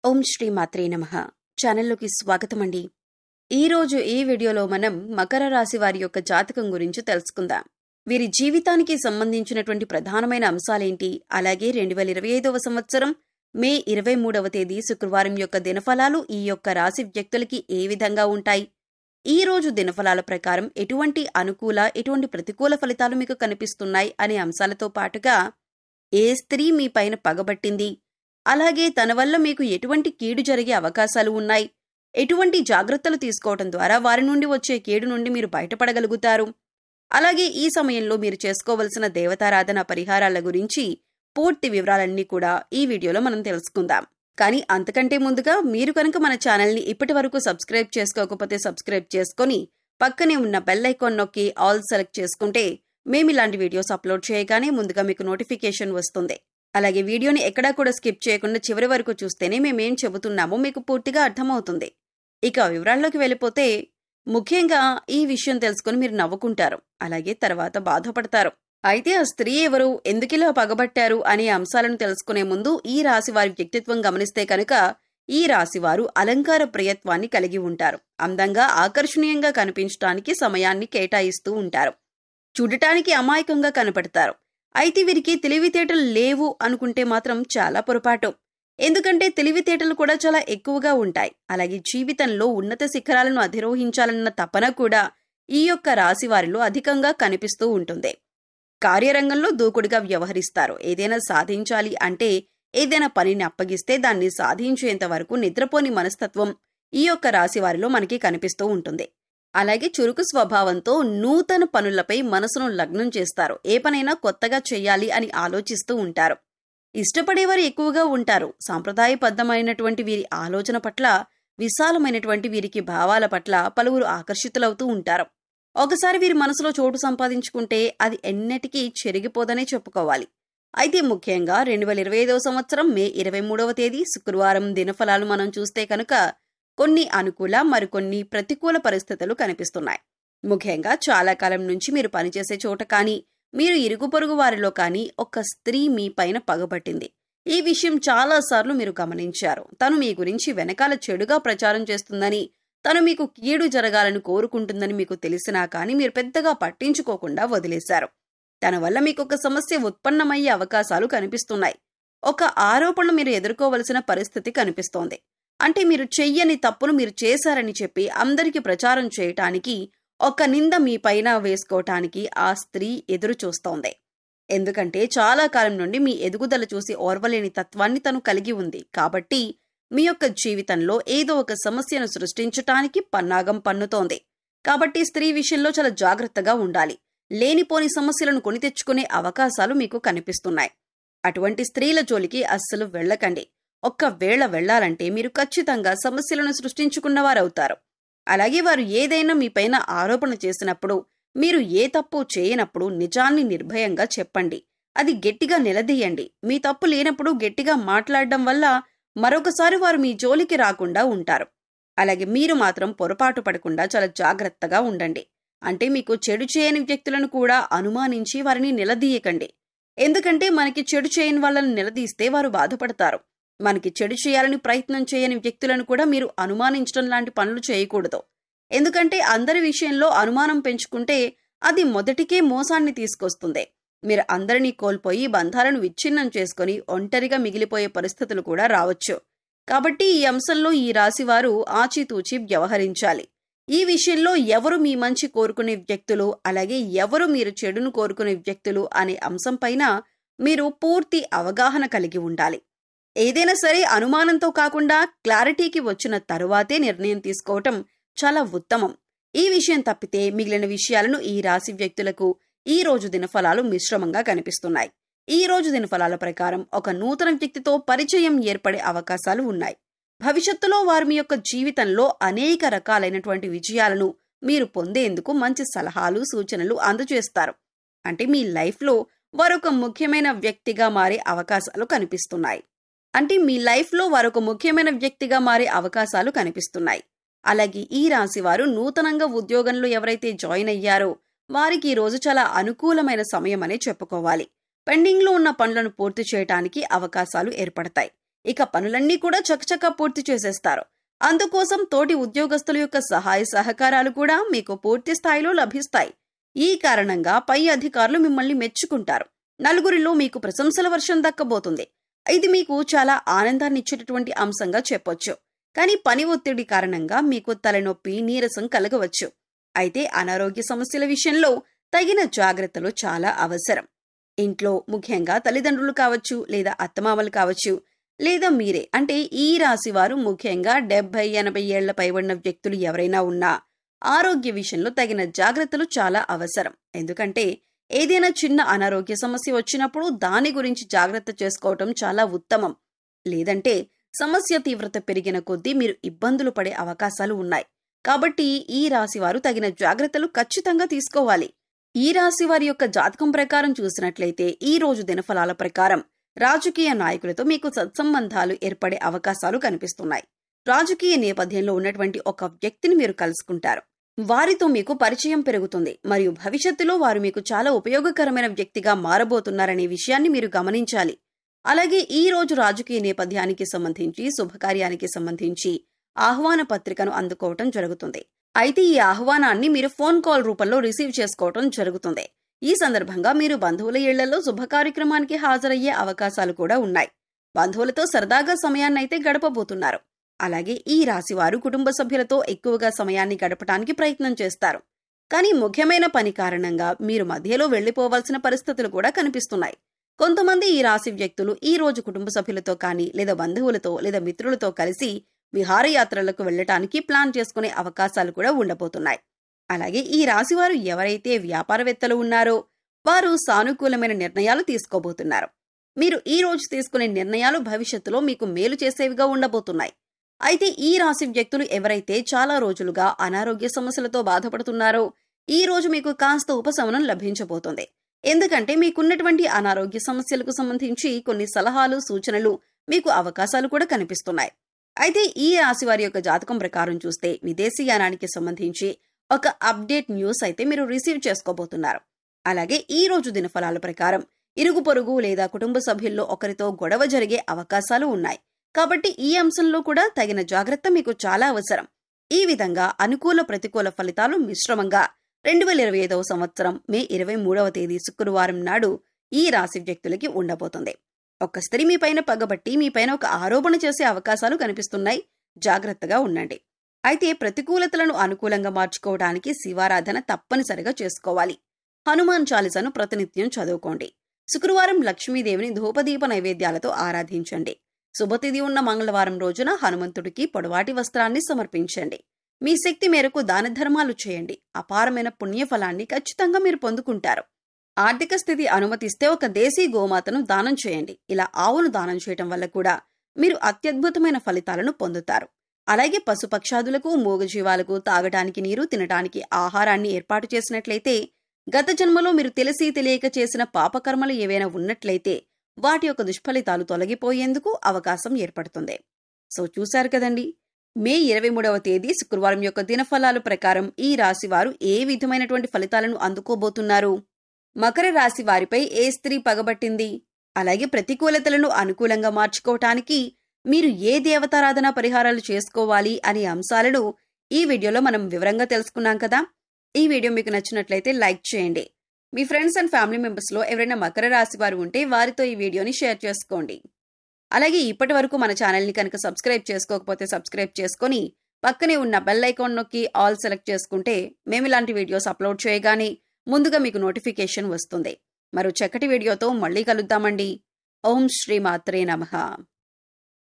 ఓం శ్రీ మాత్రే నమః. ఛానల్లోకి స్వాగతమండి. ఈరోజు ఈ వీడియోలో మనం మకర రాశి వారి యొక్క జాతకం గురించి తెలుసుకుందాం. వీరి జీవితానికి సంబంధించినటువంటి ప్రధానమైన అంశాలేంటి, అలాగే 2025వ సంవత్సరం మే 23వ తేదీ శుక్రవారం యొక్క దినఫలాలు ఈ యొక్క రాశి వ్యక్తులకి ఏ విధంగా ఉంటాయి, ఈ రోజు దినఫలాల ప్రకారం ఎటువంటి అనుకూల ఎటువంటి ప్రతికూల ఫలితాలు మీకు కనిపిస్తున్నాయి అనే అంశాలతో పాటుగా ఏ స్త్రీ మీ పైన పగబట్టింది, అలాగే తన వల్ల మీకు ఎటువంటి కీడు జరిగే అవకాశాలు ఉన్నాయి, ఎటువంటి జాగ్రత్తలు తీసుకోవటం ద్వారా వారి నుండి వచ్చే కీడు నుండి మీరు బయటపడగలుగుతారు, అలాగే ఈ సమయంలో మీరు చేసుకోవలసిన దేవతారాధన పరిహారాల గురించి పూర్తి వివరాలన్నీ కూడా ఈ వీడియోలో మనం తెలుసుకుందాం. కానీ అంతకంటే ముందుగా మీరు కనుక మన ఛానల్ని ఇప్పటి వరకు సబ్స్క్రైబ్ చేసుకోకపోతే సబ్స్క్రైబ్ చేసుకొని పక్కనే ఉన్న బెల్ ఐకాన్ నొక్కి ఆల్ సెలెక్ట్ చేసుకుంటే మేము ఇలాంటి వీడియోస్ అప్లోడ్ చేయగానే ముందుగా మీకు నోటిఫికేషన్ వస్తుంది. అలాగే వీడియోని ఎక్కడా కూడా స్కిప్ చేయకుండా చివరి వరకు చూస్తేనే మేమేం చెబుతున్నామో మీకు పూర్తిగా అర్థమవుతుంది. ఇక వివరాల్లోకి వెళ్ళిపోతే ముఖ్యంగా ఈ విషయం తెలుసుకుని మీరు నవ్వుకుంటారు, అలాగే తర్వాత బాధపడతారు. అయితే ఆ స్త్రీ ఎవరు, ఎందుకిలా పగబట్టారు అనే అంశాలను తెలుసుకునే ముందు ఈ రాశి వారి వ్యక్తిత్వం గమనిస్తే కనుక ఈ రాశివారు అలంకార ప్రియత్వాన్ని కలిగి ఉంటారు. అందంగా ఆకర్షణీయంగా కనిపించడానికి సమయాన్ని కేటాయిస్తూ ఉంటారు. చూడటానికి అమాయకంగా కనపడతారు. అయితే వీరికి తెలివితేటలు లేవు అనుకుంటే మాత్రం చాలా పొరపాటు. ఎందుకంటే తెలివితేటలు కూడా చాలా ఎక్కువగా ఉంటాయి. అలాగే జీవితంలో ఉన్నత శిఖరాలను అధిరోహించాలన్న తపన కూడా ఈ యొక్క రాశి వారిలో అధికంగా కనిపిస్తూ ఉంటుంది. కార్యరంగంలో దూకుడుగా వ్యవహరిస్తారు. ఏదైనా సాధించాలి అంటే, ఏదైనా పనిని అప్పగిస్తే దాన్ని సాధించేంత వరకు నిద్రపోని మనస్తత్వం ఈ యొక్క రాశి వారిలో మనకి కనిపిస్తూ ఉంటుంది. అలాగే చురుకు స్వభావంతో నూతన పనులపై మనసును లగ్నం చేస్తారు. ఏ పనైనా కొత్తగా చెయ్యాలి అని ఆలోచిస్తూ ఉంటారు. ఇష్టపడేవారు ఎక్కువగా ఉంటారు. సాంప్రదాయబద్ధమైనటువంటి వీరి ఆలోచన పట్ల, విశాలమైనటువంటి వీరికి భావాల పట్ల పలువురు ఆకర్షితులవుతూ ఉంటారు. ఒకసారి వీరి మనసులో చోటు సంపాదించుకుంటే అది ఎన్నటికీ చెరిగిపోదనే చెప్పుకోవాలి. అయితే ముఖ్యంగా 2025వ సంవత్సరం మే 23వ తేదీ శుక్రవారం దినఫలాలు మనం చూస్తే కనుక కొన్ని అనుకూల మరికొన్ని ప్రతికూల పరిస్థితులు కనిపిస్తున్నాయి. ముఖ్యంగా చాలా కాలం నుంచి మీరు పనిచేసే చోట కానీ, మీరు ఇరుగు పొరుగు వారిలో కానీ ఒక స్త్రీ మీ పైన పగబట్టింది. ఈ విషయం చాలాసార్లు మీరు గమనించారు. తను మీ గురించి వెనకాల చెడుగా ప్రచారం చేస్తుందని, తను మీకు కీడు జరగాలని కోరుకుంటుందని మీకు తెలిసినా కానీ మీరు పెద్దగా పట్టించుకోకుండా వదిలేశారు. తన వల్ల మీకు ఒక సమస్య ఉత్పన్నమయ్యే అవకాశాలు కనిపిస్తున్నాయి. ఒక ఆరోపణ మీరు ఎదుర్కోవలసిన పరిస్థితి కనిపిస్తోంది. అంటే మీరు చెయ్యని తప్పును మీరు చేశారని చెప్పి అందరికీ ప్రచారం చేయటానికి, ఒక నింద మీ పైన వేసుకోవటానికి ఆ స్త్రీ ఎదురు చూస్తోంది. ఎందుకంటే చాలా కాలం నుండి మీ ఎదుగుదల చూసి ఓర్వలేని తత్వాన్ని తను కలిగి ఉంది. కాబట్టి మీ యొక్క జీవితంలో ఏదో ఒక సమస్యను సృష్టించటానికి పన్నాగం పన్నుతోంది. కాబట్టి స్త్రీ విషయంలో చాలా జాగ్రత్తగా ఉండాలి. లేనిపోని సమస్యలను కొని తెచ్చుకునే అవకాశాలు మీకు కనిపిస్తున్నాయి. అటువంటి స్త్రీల జోలికి అస్సలు వెళ్ళకండి. ఒక్కవేళ వెళ్లాలంటే మీరు ఖచ్చితంగా సమస్యలను సృష్టించుకున్నవారవుతారు. అలాగే వారు ఏదైనా మీపైన ఆరోపణ చేసినప్పుడు, మీరు ఏ తప్పు చేయనప్పుడు నిజాన్ని నిర్భయంగా చెప్పండి. అది గట్టిగా నిలదీయండి. మీ తప్పు లేనప్పుడు గట్టిగా మాట్లాడడం వల్ల మరొకసారి వారు మీ జోలికి రాకుండా ఉంటారు. అలాగే మీరు మాత్రం పొరపాటు పడకుండా చాలా జాగ్రత్తగా ఉండండి. అంటే మీకు చెడు చేయని వ్యక్తులను కూడా అనుమానించి వారిని నిలదీయకండి. ఎందుకంటే మనకి చెడు చేయని వాళ్ళని నిలదీస్తే వారు బాధపడతారు. మనకి చెడు చేయాలని ప్రయత్నం చేయని వ్యక్తులను కూడా మీరు అనుమానించడం లాంటి పనులు చేయకూడదు. ఎందుకంటే అందరి విషయంలో అనుమానం పెంచుకుంటే అది మొదటికే మోసాన్ని తీసుకొస్తుంది. మీరు అందరినీ కోల్పోయి బంధాలను విచ్ఛిన్నం చేసుకుని ఒంటరిగా మిగిలిపోయే పరిస్థితులు కూడా రావచ్చు. కాబట్టి ఈ అంశంలో ఈ రాశివారు ఆచితూచి వ్యవహరించాలి. ఈ విషయంలో ఎవరు మీ మంచి కోరుకునే వ్యక్తులు, అలాగే ఎవరు మీరు చెడును కోరుకునే వ్యక్తులు అనే అంశం పైన మీరు పూర్తి అవగాహన కలిగి ఉండాలి. ఏదైనా సరే అనుమానంతో కాకుండా క్లారిటీకి వచ్చిన తరువాతే నిర్ణయం తీసుకోవటం చాలా ఉత్తమం. ఈ విషయం తప్పితే మిగిలిన విషయాలను ఈ రాశి వ్యక్తులకు ఈ రోజు దినఫలాలు మిశ్రమంగా కనిపిస్తున్నాయి. ఈ రోజు దినఫలాల ప్రకారం ఒక నూతన వ్యక్తితో పరిచయం ఏర్పడే అవకాశాలు ఉన్నాయి. భవిష్యత్తులో వారు మీ యొక్క జీవితంలో అనేక రకాలైనటువంటి విజయాలను మీరు పొందేందుకు మంచి సలహాలు సూచనలు అందజేస్తారు. అంటే మీ లైఫ్లో వారొక ముఖ్యమైన వ్యక్తిగా మారే అవకాశాలు కనిపిస్తున్నాయి. అలాగే ఈ రాశి వారు నూతనంగా ఉద్యోగంలో ఎవరైతే జాయిన్ అయ్యారో వారికి ఈ రోజు చాలా అనుకూలమైన సమయం అనే చెప్పుకోవాలి. పెండింగ్లో ఉన్న పనులను పూర్తి చేయడానికి అవకాశాలు ఏర్పడతాయి. ఇక పనులన్నీ కూడా చకచకా పూర్తి చేసేస్తారు. అందుకోసం తోటి ఉద్యోగస్తుల యొక్క సహాయ సహకారాలు కూడా మీకు పూర్తి స్థాయిలో లభిస్తాయి. ఈ కారణంగా పై అధికారులు మిమ్మల్ని మెచ్చుకుంటారు. నలుగురిలో మీకు ప్రశంసల వర్షం దక్కబోతుంది. ఇది మీకు చాలా ఆనందాన్ని ఇచ్చేటటువంటి అంశంగా చెప్పొచ్చు. కానీ పని ఒత్తిడి కారణంగా మీకు తలనొప్పి, నీరసం కలగవచ్చు. అయితే అనారోగ్య సమస్యల విషయంలో తగిన జాగ్రత్తలు చాలా అవసరం. ఇంట్లో ముఖ్యంగా తల్లిదండ్రులు కావచ్చు, లేదా అత్తమామలు కావచ్చు, లేదా మీరే అంటే ఈ రాశి వారు ముఖ్యంగా 70-80 ఏళ్ల పైబడిన వ్యక్తులు ఎవరైనా ఉన్నా ఆరోగ్య విషయంలో తగిన జాగ్రత్తలు చాలా అవసరం. ఎందుకంటే ఏదైనా చిన్న అనారోగ్య సమస్య వచ్చినప్పుడు దాని గురించి జాగ్రత్త చేసుకోవటం చాలా ఉత్తమం. లేదంటే సమస్య తీవ్రత పెరిగిన కొద్దీ మీరు ఇబ్బందులు పడే అవకాశాలు ఉన్నాయి. కాబట్టి ఈ రాశి వారు తగిన జాగ్రత్తలు ఖచ్చితంగా తీసుకోవాలి. ఈ రాశి వారి యొక్క జాతకం ప్రకారం చూసినట్లయితే ఈ రోజు దినఫలాల ప్రకారం రాజకీయ నాయకులతో మీకు సత్సంబంధాలు ఏర్పడే అవకాశాలు కనిపిస్తున్నాయి. రాజకీయ నేపథ్యంలో ఉన్నటువంటి ఒక వ్యక్తిని మీరు కలుసుకుంటారు. వారితో మీకు పరిచయం పెరుగుతుంది మరియు భవిష్యత్తులో వారు మీకు చాలా ఉపయోగకరమైన వ్యక్తిగా మారబోతున్నారనే విషయాన్ని మీరు గమనించాలి. అలాగే ఈ రోజు రాజకీయ నేపథ్యానికి సంబంధించి శుభకార్యానికి సంబంధించి ఆహ్వాన పత్రికను అందుకోవటం జరుగుతుంది. అయితే ఈ ఆహ్వానాన్ని మీరు ఫోన్ కాల్ రూపంలో రిసీవ్ చేసుకోవటం జరుగుతుంది. ఈ సందర్భంగా మీరు బంధువుల ఇళ్లలో శుభ కార్యక్రమానికి హాజరయ్యే అవకాశాలు కూడా ఉన్నాయి. బంధువులతో సరదాగా సమయాన్నైతే గడపబోతున్నారు. అలాగే ఈ రాశివారు కుటుంబ సభ్యులతో ఎక్కువగా సమయాన్ని గడపడానికి ప్రయత్నం చేస్తారు. కానీ ముఖ్యమైన పని కారణంగా మీరు మధ్యలో వెళ్లిపోవాల్సిన పరిస్థితులు కూడా కనిపిస్తున్నాయి. కొంతమంది ఈ రాశి వ్యక్తులు ఈ రోజు కుటుంబ సభ్యులతో కానీ లేదా బంధువులతో లేదా మిత్రులతో కలిసి విహారయాత్రలకు వెళ్లటానికి ప్లాన్ చేసుకునే అవకాశాలు కూడా ఉండబోతున్నాయి. అలాగే ఈ రాశివారు ఎవరైతే వ్యాపారవేత్తలు ఉన్నారో వారు సానుకూలమైన నిర్ణయాలు తీసుకోబోతున్నారు. మీరు ఈ రోజు తీసుకునే నిర్ణయాలు భవిష్యత్తులో మీకు మేలు చేసేవిగా ఉండబోతున్నాయి. అయితే ఈ రాశి వ్యక్తులు ఎవరైతే చాలా రోజులుగా అనారోగ్య సమస్యలతో బాధపడుతున్నారో ఈ రోజు మీకు కాస్త ఉపశమనం లభించబోతుంది. ఎందుకంటే మీకున్నటువంటి అనారోగ్య సమస్యలకు సంబంధించి కొన్ని సలహాలు, సూచనలు, మీకు అవకాశాలు కూడా కనిపిస్తున్నాయి. అయితే ఈ రాశి వారి యొక్క జాతకం ప్రకారం చూస్తే విదేశీయానానికి సంబంధించి ఒక అప్డేట్ న్యూస్ అయితే మీరు రిసీవ్ చేసుకోబోతున్నారు. అలాగే ఈ రోజు దినఫలాల ప్రకారం ఇరుగు పొరుగు లేదా కుటుంబ సభ్యుల్లో ఒకరితో గొడవ జరిగే అవకాశాలు ఉన్నాయి. కాబట్టి ఈ అంశంలో కూడా తగిన జాగ్రత్త మీకు చాలా అవసరం. ఈ విధంగా అనుకూల ప్రతికూల ఫలితాలు మిశ్రమంగా 2025వ సంవత్సరం మే 23వ తేదీ శుక్రవారం నాడు ఈ రాశి వ్యక్తులకి ఉండబోతుంది. ఒక స్త్రీ మీపైన పగబట్టి మీపైన ఒక ఆరోపణ చేసే అవకాశాలు కనిపిస్తున్నాయి. జాగ్రత్తగా ఉండండి. అయితే ప్రతికూలతలను అనుకూలంగా మార్చుకోవడానికి శివారాధన తప్పనిసరిగా చేసుకోవాలి. హనుమాన్ చాలీసాను ప్రతినిత్యం చదువుకోండి. శుక్రవారం లక్ష్మీదేవిని ధూపదీప నైవేద్యాలతో ఆరాధించండి. శుభతిథి ఉన్న మంగళవారం రోజున హనుమంతుడికి పొడవాటి వస్త్రాన్ని సమర్పించండి. మీ శక్తి మేరకు దాన ధర్మాలు చేయండి. అపారమైన పుణ్యఫలాన్ని ఖచ్చితంగా మీరు పొందుకుంటారు. ఆర్థిక స్థితి అనుమతిస్తే ఒక దేశీ గోమాతను దానం చేయండి. ఇలా ఆవును దానం చేయటం వల్ల కూడా మీరు అత్యద్భుతమైన ఫలితాలను పొందుతారు. అలాగే పశుపక్షాదులకు, మూగజీవాలకు తాగటానికి నీరు, తినటానికి ఆహారాన్ని ఏర్పాటు చేసినట్లయితే గత జన్మలో మీరు తెలిసి తెలియక చేసిన పాపకర్మలు ఏవైనా ఉన్నట్లయితే వాటి యొక్క దుష్ఫలితాలు తొలగిపోయేందుకు అవకాశం ఏర్పడుతుంది. సో చూశారు కదండి, మే 23వ తేదీ శుక్రవారం యొక్క దినఫలాలు ప్రకారం ఈ రాశి వారు ఏ విధమైనటువంటి ఫలితాలను అందుకోబోతున్నారు? మకర రాశి వారిపై ఏ స్త్రీ పగబట్టింది? అలాగే ప్రతికూలతలను అనుకూలంగా మార్చుకోవటానికి మీరు ఏ దేవతారాధన పరిహారాలు చేసుకోవాలి అనే అంశాలను ఈ వీడియోలో మనం వివరంగా తెలుసుకున్నాం కదా. ఈ వీడియో మీకు నచ్చినట్లయితే లైక్ చేయండి. మీ ఫ్రెండ్స్ అండ్ ఫ్యామిలీ మెంబర్స్లో ఎవరైనా మకర రాశి వారు ఉంటే వారితో ఈ వీడియోని షేర్ చేసుకోండి. అలాగే ఇప్పటి వరకు మన ఛానల్ని కనుక సబ్స్క్రైబ్ చేసుకోకపోతే సబ్స్క్రైబ్ చేసుకొని పక్కనే ఉన్న బెల్ ఐకాన్ నొక్కి ఆల్ సెలెక్ట్ చేసుకుంటే మేము ఇలాంటి వీడియోస్ అప్లోడ్ చేయగానే ముందుగా మీకు నోటిఫికేషన్ వస్తుంది. మరో చక్కటి వీడియోతో మళ్ళీ కలుద్దామండి. ఓం శ్రీ మాత్రే నమః.